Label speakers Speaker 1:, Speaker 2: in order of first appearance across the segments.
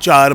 Speaker 1: 4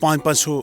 Speaker 1: 500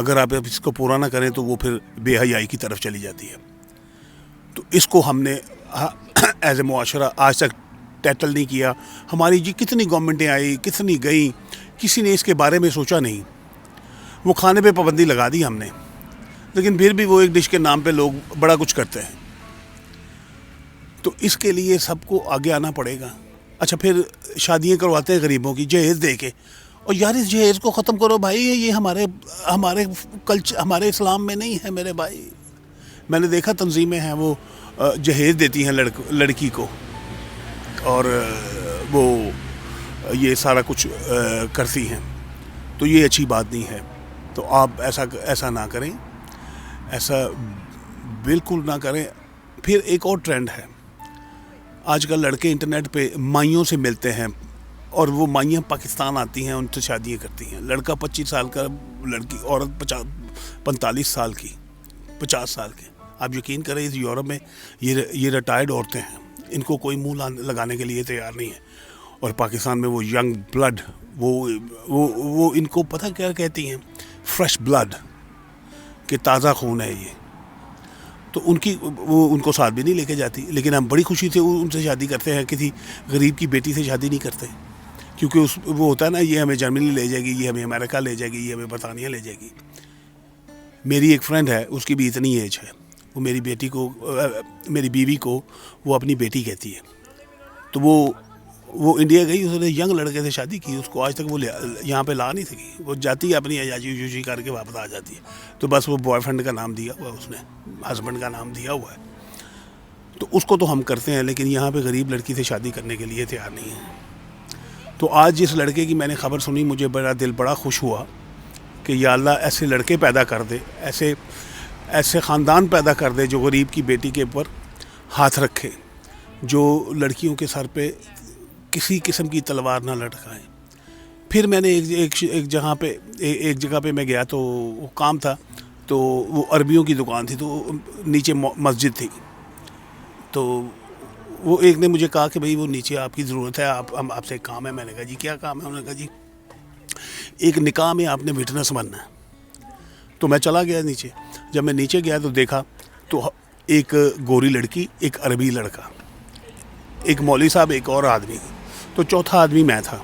Speaker 1: اگر آپ اس کو پورا نہ کریں تو وہ پھر بے حیائی کی طرف چلی جاتی ہے. تو اس کو ہم نے ایز اے معاشرہ آج تک ٹیٹل نہیں کیا. ہماری جی کتنی گورنمنٹیں آئی, کتنی گئیں, کسی نے اس کے بارے میں سوچا نہیں. وہ کھانے پہ پابندی لگا دی ہم نے, لیکن پھر بھی وہ ایک ڈش کے نام پہ لوگ بڑا کچھ کرتے ہیں. تو اس کے لیے سب کو آگے آنا پڑے گا. اچھا پھر شادیاں کرواتے ہیں غریبوں کی جہیز دے کے, اور یار اس جہیز کو ختم کرو بھائی, یہ ہمارے کلچر ہمارے اسلام میں نہیں ہے میرے بھائی. میں نے دیکھا تنظیمیں ہیں وہ جہیز دیتی ہیں لڑکی کو, اور وہ یہ سارا کچھ کرتی ہیں. تو یہ اچھی بات نہیں ہے. تو آپ ایسا نہ کریں, ایسا بالکل نہ کریں. پھر ایک اور ٹرینڈ ہے, آج کل لڑکے انٹرنیٹ پہ مائیوں سے ملتے ہیں, اور وہ مائیاں پاکستان آتی ہیں, ان سے شادیاں کرتی ہیں. لڑکا 25 سال کا, لڑکی عورت 45 سال کی, 50 سال کے. آپ یقین کریں اس یورپ میں یہ ریٹائرڈ عورتیں ہیں, ان کو کوئی منہ لگانے کے لیے تیار نہیں ہے. اور پاکستان میں وہ ینگ بلڈ, وہ ان کو پتہ کیا کہتی ہیں, فریش بلڈ, کہ تازہ خون ہے یہ. تو وہ ان کو ساتھ بھی نہیں لے کے جاتی. لیکن ہم بڑی خوشی سے ان سے شادی کرتے ہیں. کسی غریب کی بیٹی سے شادی نہیں کرتے, کیونکہ وہ ہوتا ہے نا, یہ ہمیں جرمنی لے جائے گی, یہ ہمیں امریکہ لے جائے گی, یہ ہمیں برطانیہ لے جائے گی. میری ایک فرینڈ ہے, اس کی بھی اتنی ایج ہے, وہ میری بیوی کو وہ اپنی بیٹی کہتی ہے. تو وہ انڈیا گئی, اس نے ینگ لڑکے سے شادی کی, اس کو آج تک وہ یہاں پہ لا نہیں سکی. وہ جاتی ہے اپنی عیاشی کر کے واپس آ جاتی ہے. تو بس وہ بوائے فرینڈ کا نام دیا ہوا, اس نے ہسبینڈ کا نام دیا ہوا ہے. تو اس کو تو ہم کرتے ہیں, لیکن یہاں پہ غریب لڑکی سے شادی کرنے کے لیے تیار نہیں ہے. تو آج جس لڑکے کی میں نے خبر سنی, مجھے دل بڑا خوش ہوا کہ یا اللہ ایسے لڑکے پیدا کر دے, ایسے خاندان پیدا کر دے جو غریب کی بیٹی کے اوپر ہاتھ رکھے, جو لڑکیوں کے سر پہ کسی قسم کی تلوار نہ لٹکائیں. پھر میں نے ایک جگہ پہ میں گیا, تو وہ کام تھا, تو وہ عربیوں کی دکان تھی, تو نیچے مسجد تھی. تو وہ ایک نے مجھے کہا کہ بھئی وہ نیچے آپ کی ضرورت ہے, آپ سے ایک کام ہے. میں نے کہا جی کیا کام ہے؟ انہوں نے کہا جی ایک نکاح میں آپ نے وٹنس بننا ہے. تو میں چلا گیا نیچے. جب میں نیچے گیا تو دیکھا تو ایک گوری لڑکی, ایک عربی لڑکا, ایک مولوی صاحب, ایک اور آدمی, تو چوتھا آدمی میں تھا.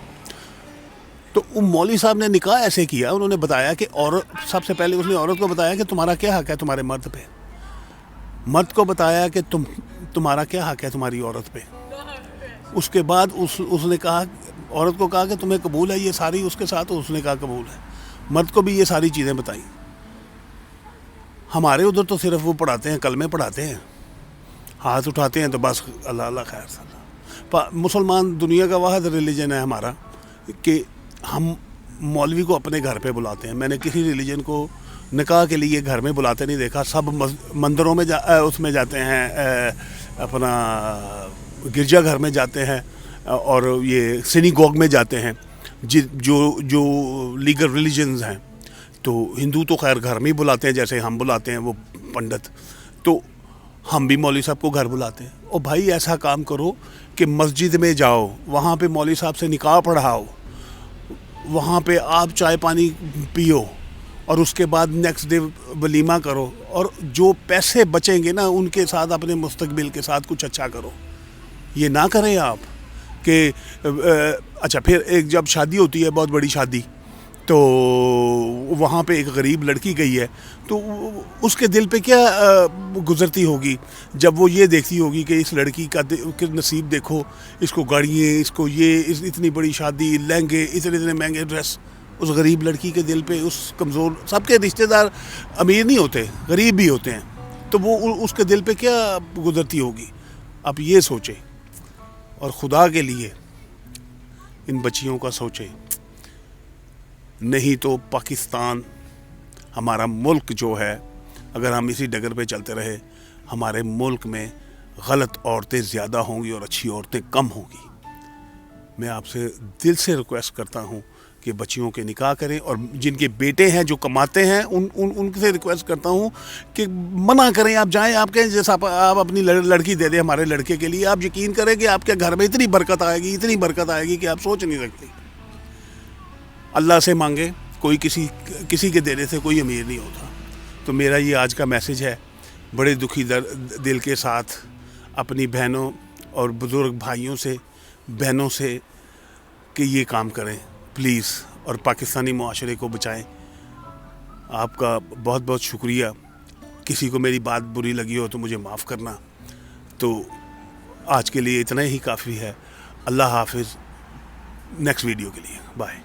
Speaker 1: تو مولوی صاحب نے نکاح ایسے کیا, انہوں نے بتایا کہ سب سے پہلے اس نے عورت کو بتایا کہ تمہارا کیا حق ہے تمہارے مرد پہ. مرد کو بتایا کہ تمہارا کیا حق ہے تمہاری عورت پہ. اس کے بعد اس نے کہا, عورت کو کہا کہ تمہیں قبول ہے یہ ساری اس کے ساتھ, اس نے کہا قبول ہے. مرد کو بھی یہ ساری چیزیں بتائیں. ہمارے ادھر تو صرف وہ پڑھاتے ہیں, کلمے پڑھاتے ہیں, ہاتھ اٹھاتے ہیں تو بس اللہ اللہ خیر صلاح. مسلمان دنیا کا واحد ریلیجن ہے ہمارا کہ ہم مولوی کو اپنے گھر پہ بلاتے ہیں. میں نے کسی ریلیجن کو نکاح کے لیے گھر میں بلاتے نہیں دیکھا. سب مندروں میں اس میں جاتے ہیں, اپنا گرجا گھر میں جاتے ہیں, اور یہ سینیگوگ میں جاتے ہیں, جو لیگل ریلیجنز ہیں. تو ہندو تو خیر گھر میں ہی بلاتے ہیں, جیسے ہم بلاتے ہیں وہ پنڈت, تو ہم بھی مولوی صاحب کو گھر بلاتے ہیں. اور بھائی ایسا کام کرو کہ مسجد میں جاؤ, وہاں پہ مولوی صاحب سے نکاح پڑھاؤ, وہاں پہ آپ چائے پانی پیو, اور اس کے بعد نیکسٹ ڈے ولیمہ کرو, اور جو پیسے بچیں گے نا ان کے ساتھ اپنے مستقبل کے ساتھ کچھ اچھا کرو. یہ نہ کریں آپ کہ اچھا پھر ایک جب شادی ہوتی ہے, بہت بڑی شادی, تو وہاں پہ ایک غریب لڑکی گئی ہے, تو اس کے دل پہ کیا گزرتی ہوگی جب وہ یہ دیکھتی ہوگی کہ اس لڑکی کا نصیب دیکھو, اس کو گاڑیاں, اس کو یہ اتنی بڑی شادی, لہنگے, اتنے مہنگے ڈریس. اس غریب لڑکی کے دل پہ, اس کمزور, سب کے رشتہ دار امیر نہیں ہوتے, غریب بھی ہوتے ہیں, تو وہ اس کے دل پہ کیا گزرتی ہوگی. آپ یہ سوچیں, اور خدا کے لیے ان بچیوں کا سوچیں. نہیں تو پاکستان ہمارا ملک جو ہے, اگر ہم اسی ڈگر پہ چلتے رہے, ہمارے ملک میں غلط عورتیں زیادہ ہوں گی اور اچھی عورتیں کم ہوں گی. میں آپ سے دل سے ریکویسٹ کرتا ہوں کہ بچیوں کے نکاح کریں, اور جن کے بیٹے ہیں جو کماتے ہیں ان سے ریکویسٹ کرتا ہوں کہ منع کریں. آپ جائیں, آپ کہیں جیسا آپ اپنی لڑکی دے دیں ہمارے لڑکے کے لیے, آپ یقین کریں کہ آپ کے گھر میں اتنی برکت آئے گی کہ آپ سوچ نہیں سکتے. اللہ سے مانگیں کوئی کسی کے دینے سے کوئی امیر نہیں ہوتا. تو میرا یہ آج کا میسیج ہے بڑے دکھی دل کے ساتھ اپنی بہنوں اور بزرگ بھائیوں سے بہنوں سے کہ یہ کام کریں پلیز اور پاکستانی معاشرے کو بچائیں. آپ کا بہت بہت شکریہ. کسی کو میری بات بری لگی ہو تو مجھے معاف کرنا. تو آج کے لیے اتنا ہی کافی ہے. اللہ حافظ. نیکسٹ ویڈیو کے لیے بائے.